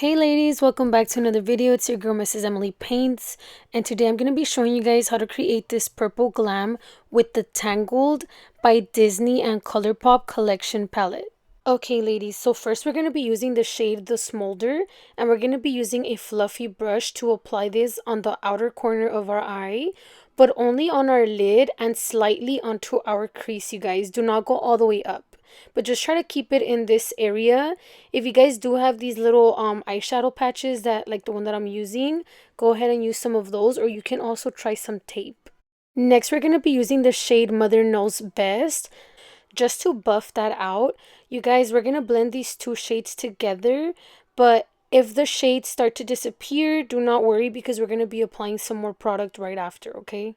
Hey ladies, welcome back to another video. It's your girl Mrs. Emily Paints, and today I'm going to be showing you guys how to create this purple glam with the Tangled by Disney and Colourpop collection palette. Okay ladies, so first we're going to be using the shade The Smolder, and we're going to be using a fluffy brush to apply this on the outer corner of our eye, but only on our lid and slightly onto our crease, you guys. Do not go all the way up, but just try to keep it in this area. If you guys do have these little eyeshadow patches that like the one that I'm using, go ahead and use some of those, or you can also try some tape. Next, we're going to be using the shade Mother Knows Best just to buff that out. You guys, we're going to blend these two shades together, but if the shades start to disappear, do not worry because we're going to be applying some more product right after, okay?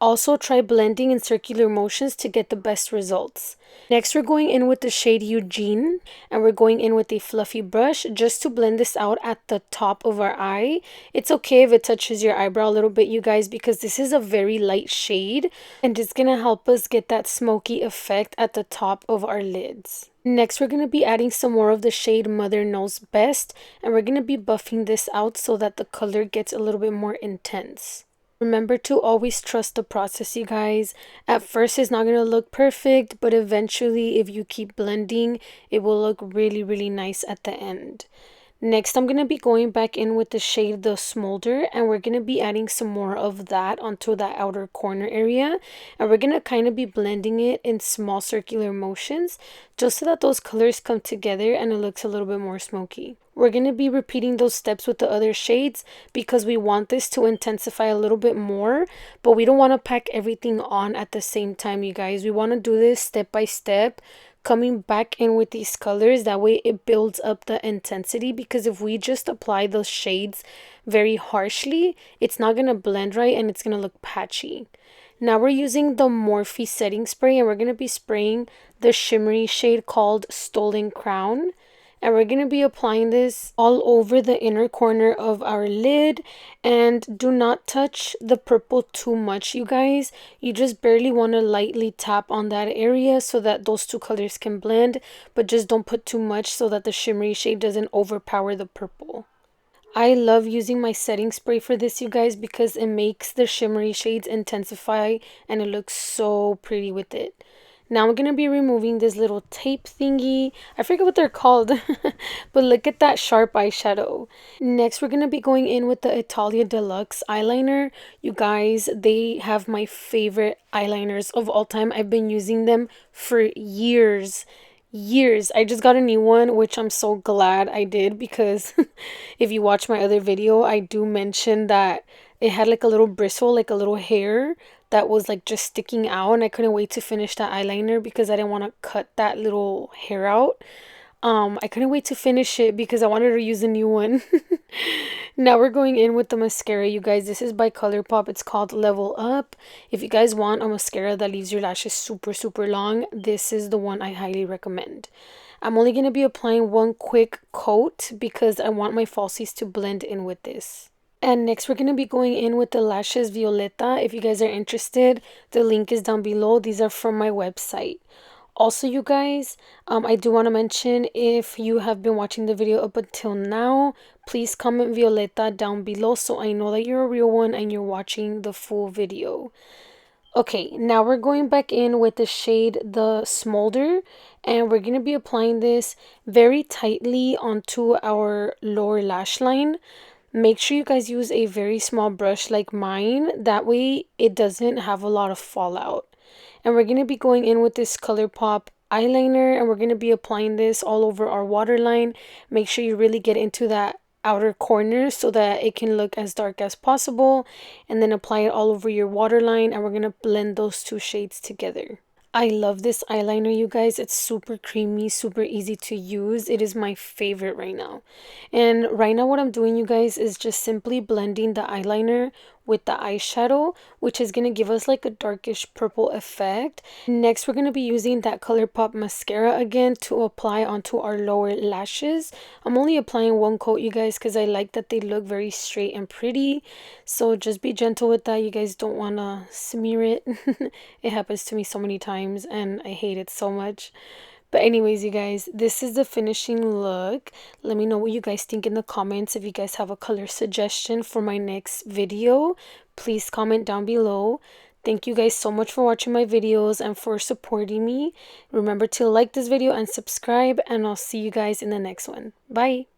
Also, try blending in circular motions to get the best results. Next, we're going in with the shade Eugene, and we're going in with a fluffy brush just to blend this out at the top of our eye. It's okay if it touches your eyebrow a little bit, you guys, because this is a very light shade, and it's going to help us get that smoky effect at the top of our lids. Next, we're going to be adding some more of the shade Mother Knows Best, and we're going to be buffing this out so that the color gets a little bit more intense. Remember to always trust the process, you guys. At first, it's not going to look perfect, but eventually, if you keep blending, it will look really, really nice at the end. Next, I'm going to be going back in with the shade The Smolder, and we're going to be adding some more of that onto that outer corner area. And we're going to kind of be blending it in small circular motions, just so that those colors come together and it looks a little bit more smoky. We're going to be repeating those steps with the other shades because we want this to intensify a little bit more, but we don't want to pack everything on at the same time, you guys. We want to do this step by step, coming back in with these colors. That way it builds up the intensity, because if we just apply those shades very harshly, it's not going to blend right and it's going to look patchy. Now we're using the Morphe setting spray, and we're going to be spraying the shimmery shade called Stolen Crown. And we're going to be applying this all over the inner corner of our lid. And do not touch the purple too much, you guys. You just barely want to lightly tap on that area so that those two colors can blend. But just don't put too much so that the shimmery shade doesn't overpower the purple. I love using my setting spray for this, you guys, because it makes the shimmery shades intensify and it looks so pretty with it. Now I'm going to be removing this little tape thingy. I forget what they're called, but look at that sharp eyeshadow. Next, we're going to be going in with the Italia Deluxe eyeliner. You guys, they have my favorite eyeliners of all time. I've been using them for years. I just got a new one, which I'm so glad I did, because if you watch my other video, I do mention that it had like a little bristle, like a little hair that was like just sticking out, and I couldn't wait to finish that eyeliner because I didn't want to cut that little hair out. I couldn't wait to finish it because I wanted to use a new one. Now we're going in with the mascara, you guys. This is by Colourpop. It's called Level Up. If you guys want a mascara that leaves your lashes super, super long, this is the one I highly recommend. I'm only going to be applying one quick coat because I want my falsies to blend in with this. And next, we're going to be going in with the lashes Violeta. If you guys are interested, the link is down below. These are from my website. Also, you guys, I do want to mention, if you have been watching the video up until now, please comment Violeta down below so I know that you're a real one and you're watching the full video. Okay, now we're going back in with the shade The Smolder, and we're going to be applying this very tightly onto our lower lash line. Make sure you guys use a very small brush like mine. That way it doesn't have a lot of fallout. And we're going to be going in with this Colourpop eyeliner, and we're going to be applying this all over our waterline. Make sure you really get into that outer corner so that it can look as dark as possible, and then apply it all over your waterline, and we're going to blend those two shades together. I love this eyeliner, you guys. It's super creamy, super easy to use. It is my favorite right now. And right now what I'm doing, you guys, is just simply blending the eyeliner with the eyeshadow, which is going to give us like a darkish purple effect. Next, we're going to be using that Colourpop mascara again to apply onto our lower lashes. I'm only applying one coat, you guys, because I like that they look very straight and pretty. So just be gentle with that. You guys don't want to smear it. It happens to me so many times and I hate it so much. But anyways, you guys, this is the finishing look. Let me know what you guys think in the comments. If you guys have a color suggestion for my next video, please comment down below. Thank you guys so much for watching my videos and for supporting me. Remember to like this video and subscribe, and I'll see you guys in the next one. Bye.